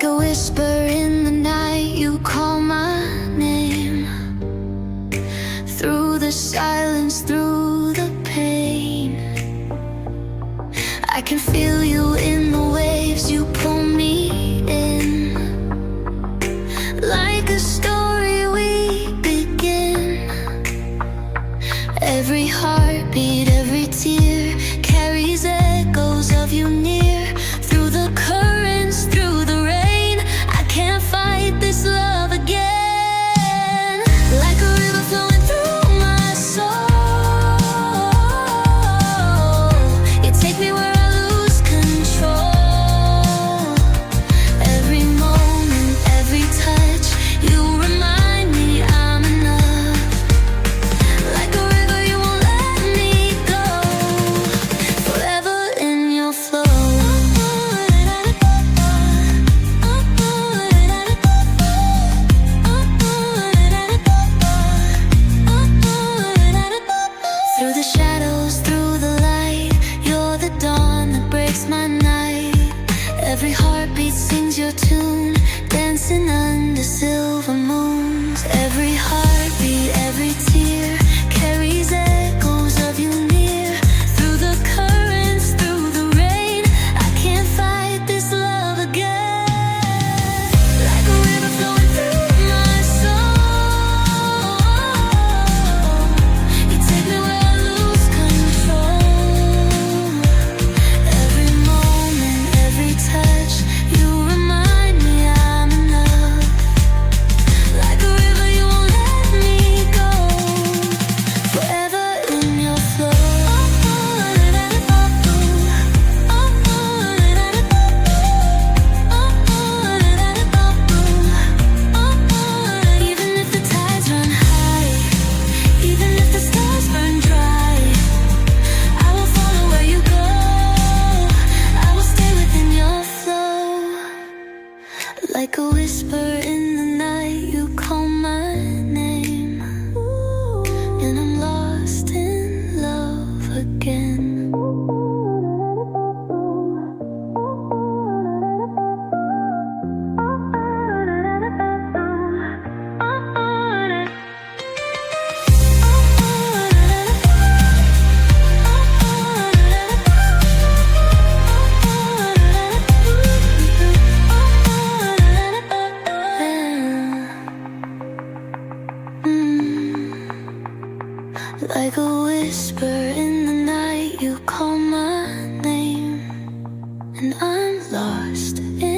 Like a whisper in the night, you call my name. Through the silence, through the pain, I can feel you in the waves, you pull me in. Like a story we begin. Every heartbeat, every tear carries echoes of you near. Through the currents, through the rain, I can't fight this love again. Like a river flowing through my soul, you take me where I lose control. Every moment, every touch, you remind me I'm enough. Like a river, you won't let me go. Forever in your flow. Through the shadows, through the light, you're the dawn that breaks my night. Every heartbeat sings your tune, dancing under silver moons. Every heartbeat, every tear carries echoes of you near. Through the currents, through the rain, I can't fight this love again. Like a river flowing through my soul, you take me where I lose control. Every moment, every touch, you remind me I'm enough. Like a river, you won't let me go. Forever in your flow. Even if the tides run high, even if the stars burn dry, I will follow where you go. I will stay within your flow. Like a whisper in the night, you call my name, and I'm lost in love again. Like a whisper in the night, you call my name, and I'm lost in